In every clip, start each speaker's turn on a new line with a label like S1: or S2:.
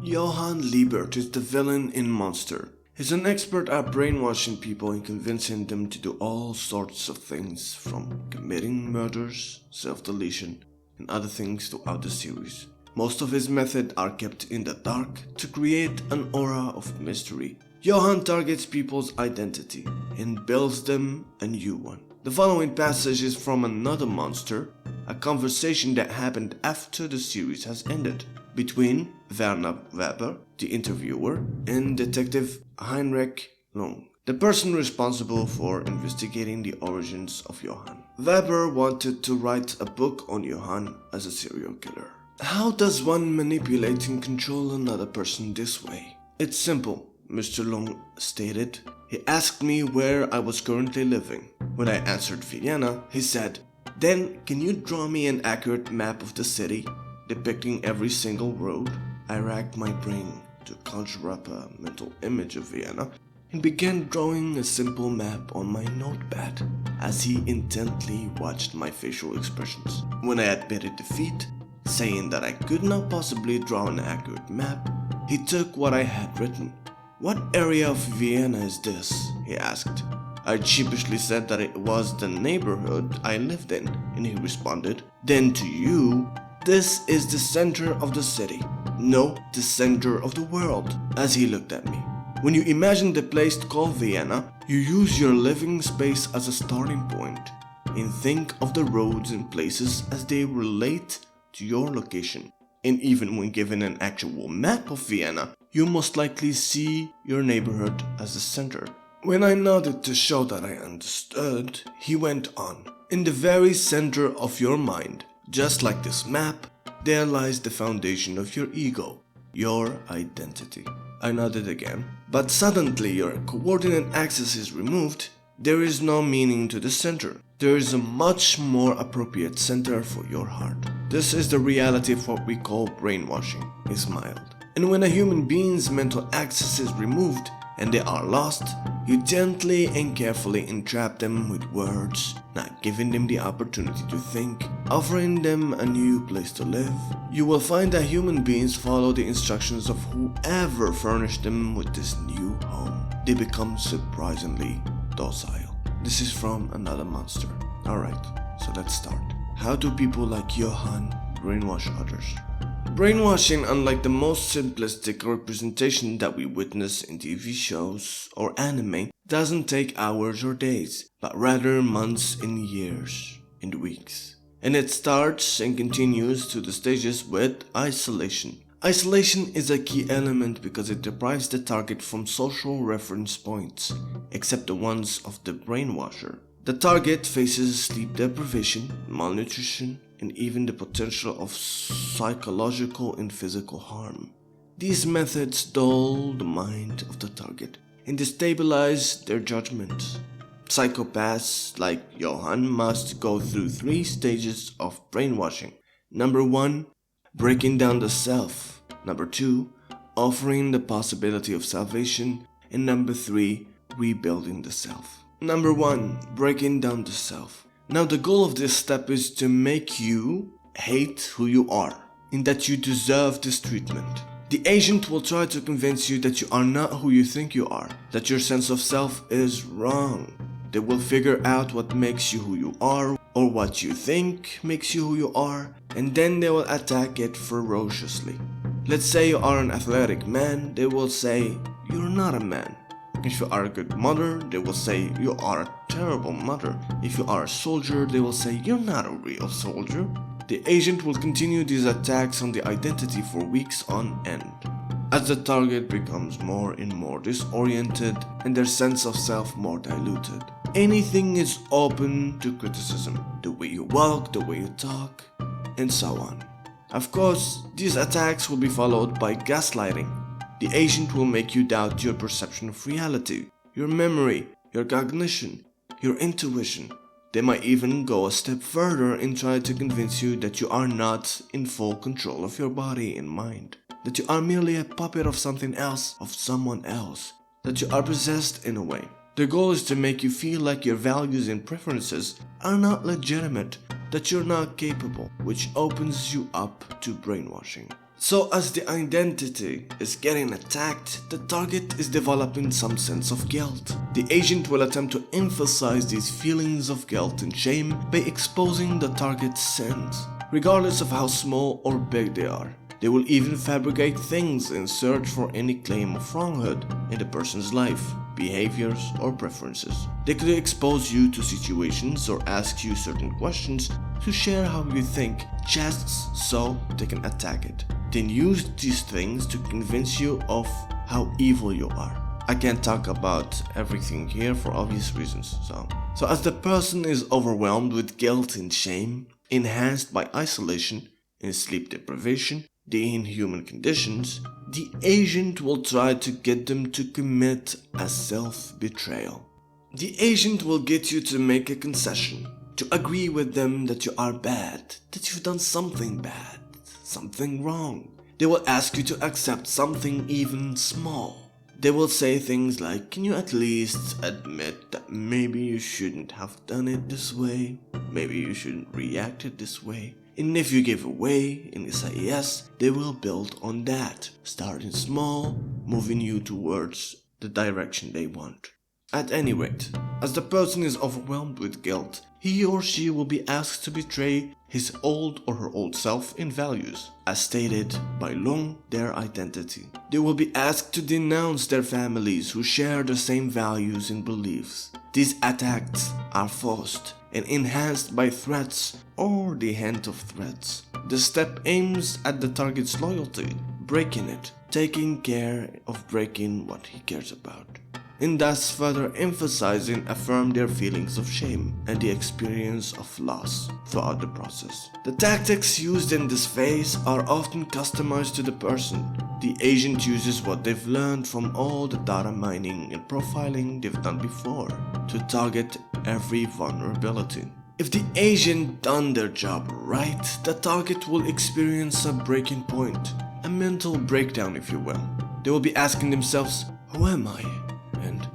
S1: Johan Liebert is the villain in Monster. He's an expert at brainwashing people and convincing them to do all sorts of things, from committing murders, self-deletion, and other things throughout the series. Most of his methods are kept in the dark to create an aura of mystery. Johan targets people's identity and builds them a new one. The following passage is from another Monster, a conversation that happened after the series has ended, between Werner Weber, the interviewer, and Detective Heinrich Lung, the person responsible for investigating the origins of Johan. Weber wanted to write a book on Johan as a serial killer. How does one manipulate and control another person this way? It's simple, Mr. Lung stated. He asked me where I was currently living. When I answered Vienna, he said, "Then can you draw me an accurate map of the city, depicting every single road?" I racked my brain to conjure up a mental image of Vienna and began drawing a simple map on my notepad as he intently watched my facial expressions. When I admitted defeat, saying that I could not possibly draw an accurate map, he took what I had written. "What area of Vienna is this?" he asked. I sheepishly said that it was the neighborhood I lived in, and he responded, "Then to you, this is the center of the city. No, the center of the world," as he looked at me. When you imagine the place called Vienna, you use your living space as a starting point and think of the roads and places as they relate to your location. And even when given an actual map of Vienna, you most likely see your neighborhood as the center. When I nodded to show that I understood, he went on. "In the very center of your mind, just like this map, there lies the foundation of your ego, your identity." I nodded again. "But suddenly your coordinate axis is removed. There is no meaning to the center. There is a much more appropriate center for your heart. This is the reality of what we call brainwashing," he smiled. "And when a human being's mental axis is removed and they are lost, you gently and carefully entrap them with words, not giving them the opportunity to think, offering them a new place to live. You will find that human beings follow the instructions of whoever furnished them with this new home. They become surprisingly docile." This is from another Monster. Alright, so let's start. How do people like Johan brainwash others? Brainwashing, unlike the most simplistic representation that we witness in TV shows or anime, doesn't take hours or days, but rather months and years and weeks. And it starts and continues to the stages with isolation. Isolation is a key element because it deprives the target from social reference points, except the ones of the brainwasher. The target faces sleep deprivation, malnutrition, and even the potential of psychological and physical harm. These methods dull the mind of the target and destabilize their judgment. Psychopaths like Johan must go through 3 stages of brainwashing. Number 1, breaking down the self. Number 2, offering the possibility of salvation. And number 3, rebuilding the self. Number 1, breaking down the self. Now the goal of this step is to make you hate who you are and that you deserve this treatment. The agent will try to convince you that you are not who you think you are, that your sense of self is wrong. They will figure out what makes you who you are or what you think makes you who you are, and then they will attack it ferociously. Let's say you are an athletic man, they will say you're not a man. If you are a good mother, they will say you are a terrible mother. If you are a soldier, they will say you're not a real soldier. The agent will continue these attacks on the identity for weeks on end, as the target becomes more and more disoriented and their sense of self more diluted. Anything is open to criticism, the way you walk, the way you talk, and so on. Of course, these attacks will be followed by gaslighting. The agent will make you doubt your perception of reality, your memory, your cognition, your intuition. They might even go a step further and try to convince you that you are not in full control of your body and mind, that you are merely a puppet of something else, of someone else, that you are possessed in a way. The goal is to make you feel like your values and preferences are not legitimate, that you're not capable, which opens you up to brainwashing. So as the identity is getting attacked, the target is developing some sense of guilt. The agent will attempt to emphasize these feelings of guilt and shame by exposing the target's sins, regardless of how small or big they are. They will even fabricate things in search for any claim of wronghood in the person's life, behaviors, or preferences. They could expose you to situations or ask you certain questions to share how you think, just so they can attack it. Then use these things to convince you of how evil you are. I can't talk about everything here for obvious reasons. So as the person is overwhelmed with guilt and shame, enhanced by isolation and sleep deprivation, the inhuman conditions, the agent will try to get them to commit a self-betrayal. The agent will get you to make a concession, to agree with them that you are bad, that you've done something bad, something wrong. They will ask you to accept something even small. They will say things like, can you at least admit that maybe you shouldn't have done it this way? Maybe you shouldn't react it this way? And if you give away and you say yes, they will build on that, starting small, moving you towards the direction they want. At any rate, as the person is overwhelmed with guilt, he or she will be asked to betray his old or her old self in values, as stated by Long, their identity. They will be asked to denounce their families who share the same values and beliefs. These attacks are forced and enhanced by threats or the hint of threats. The step aims at the target's loyalty, breaking it, taking care of breaking what he cares about, and thus further emphasizing affirm their feelings of shame and the experience of loss throughout the process. The tactics used in this phase are often customized to the person. The agent uses what they've learned from all the data mining and profiling they've done before to target every vulnerability. If the agent done their job right, the target will experience a breaking point, a mental breakdown if you will. They will be asking themselves, who am I? And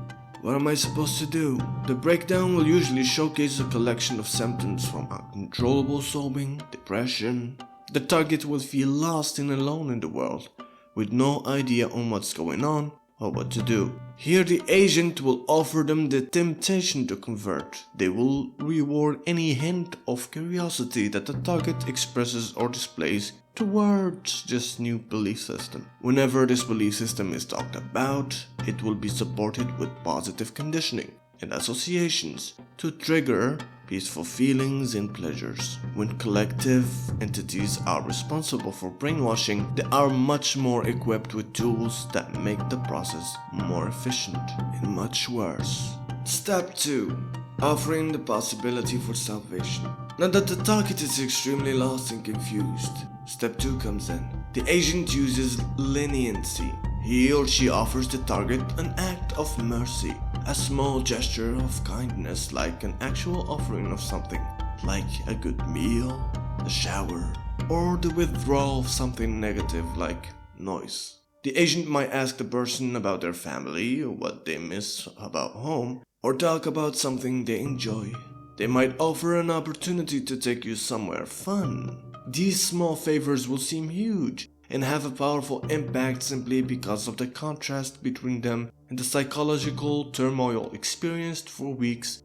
S1: what am I supposed to do? The breakdown will usually showcase a collection of symptoms from uncontrollable sobbing, depression. The target will feel lost and alone in the world, with no idea on what's going on or what to do. Here the agent will offer them the temptation to convert. They will reward any hint of curiosity that the target expresses or displays towards this new belief system. Whenever this belief system is talked about, it will be supported with positive conditioning and associations to trigger peaceful feelings and pleasures. When collective entities are responsible for brainwashing, they are much more equipped with tools that make the process more efficient and much worse. Step 2. Offering the possibility for salvation. Now that the target is extremely lost and confused, step 2 comes in. The agent uses leniency. He or she offers the target an act of mercy, a small gesture of kindness like an actual offering of something, like a good meal, a shower, or the withdrawal of something negative like noise. The agent might ask the person about their family or what they miss about home, or talk about something they enjoy. They might offer an opportunity to take you somewhere fun. These small favors will seem huge and have a powerful impact simply because of the contrast between them and the psychological turmoil experienced for weeks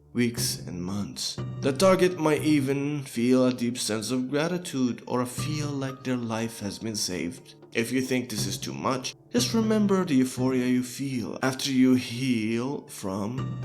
S1: and months. The target might even feel a deep sense of gratitude or feel like their life has been saved. If you think this is too much, just remember the euphoria you feel after you heal from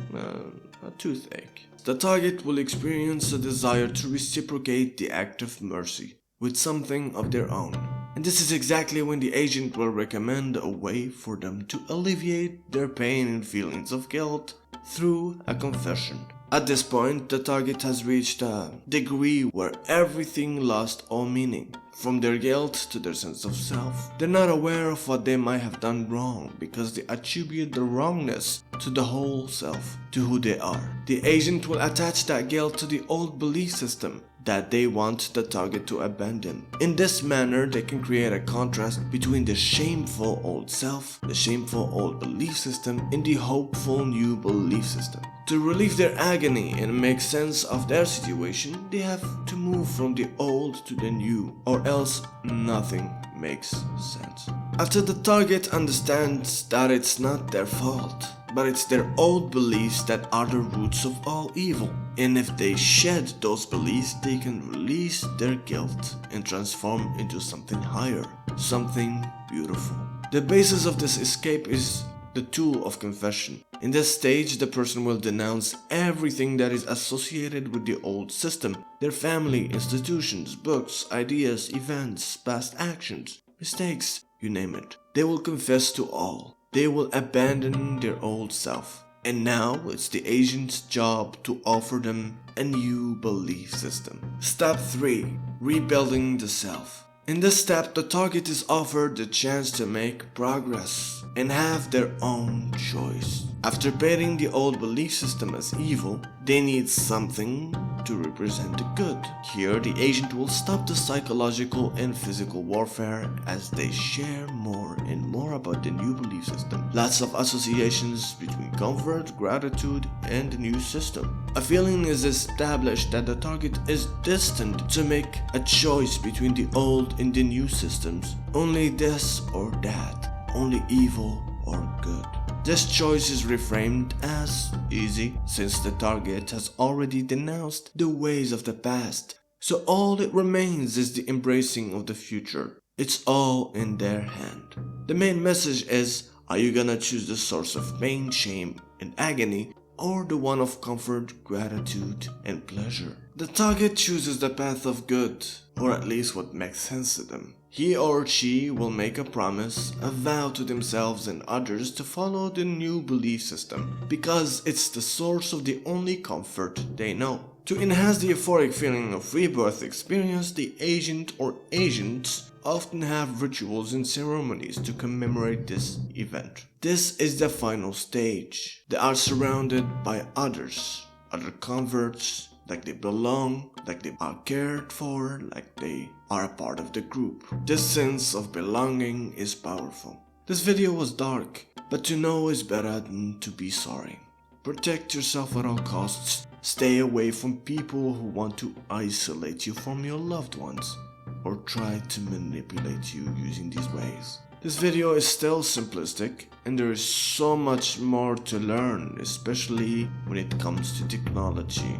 S1: a toothache. The target will experience a desire to reciprocate the act of mercy with something of their own. And this is exactly when the agent will recommend a way for them to alleviate their pain and feelings of guilt through a confession. At this point, the target has reached a degree where everything lost all meaning, from their guilt to their sense of self. They're not aware of what they might have done wrong because they attribute the wrongness to the whole self, to who they are. The agent will attach that guilt to the old belief system that they want the target to abandon. In this manner, they can create a contrast between the shameful old self, the shameful old belief system, and the hopeful new belief system. To relieve their agony and make sense of their situation, they have to move from the old to the new, or else nothing makes sense. After the target understands that it's not their fault, but it's their old beliefs that are the roots of all evil. And if they shed those beliefs, they can release their guilt and transform into something higher, something beautiful. The basis of this escape is the tool of confession. In this stage, the person will denounce everything that is associated with the old system, their family, institutions, books, ideas, events, past actions, mistakes, you name it. They will confess to all. They will abandon their old self. And now it's the agent's job to offer them a new belief system. Step 3. Rebuilding the self. In this step, the target is offered the chance to make progress and have their own choice. After baiting the old belief system as evil, they need something to represent the good. Here, the agent will stop the psychological and physical warfare as they share more and more about the new belief system. Lots of associations between comfort, gratitude, and the new system. A feeling is established that the target is destined to make a choice between the old and the new systems. Only this or that. Only evil or good. This choice is reframed as easy since the target has already denounced the ways of the past. So all it remains is the embracing of the future. It's all in their hand. The main message is, are you gonna choose the source of pain, shame, and agony, or the one of comfort, gratitude, and pleasure? The target chooses the path of good, or at least what makes sense to them. He or she will make a promise, a vow to themselves and others to follow the new belief system, because it's the source of the only comfort they know. To enhance the euphoric feeling of rebirth experience, the agent or agents often have rituals and ceremonies to commemorate this event. This is the final stage. They are surrounded by others, other converts, like they belong, like they are cared for, like they are a part of the group. This sense of belonging is powerful. This video was dark, but to know is better than to be sorry. Protect yourself at all costs. Stay away from people who want to isolate you from your loved ones or try to manipulate you using these ways. This video is still simplistic and there is so much more to learn, especially when it comes to technology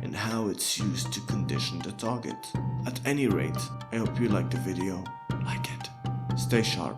S1: and how it's used to condition the target. At any rate, I hope you liked the video. Like it. Stay sharp.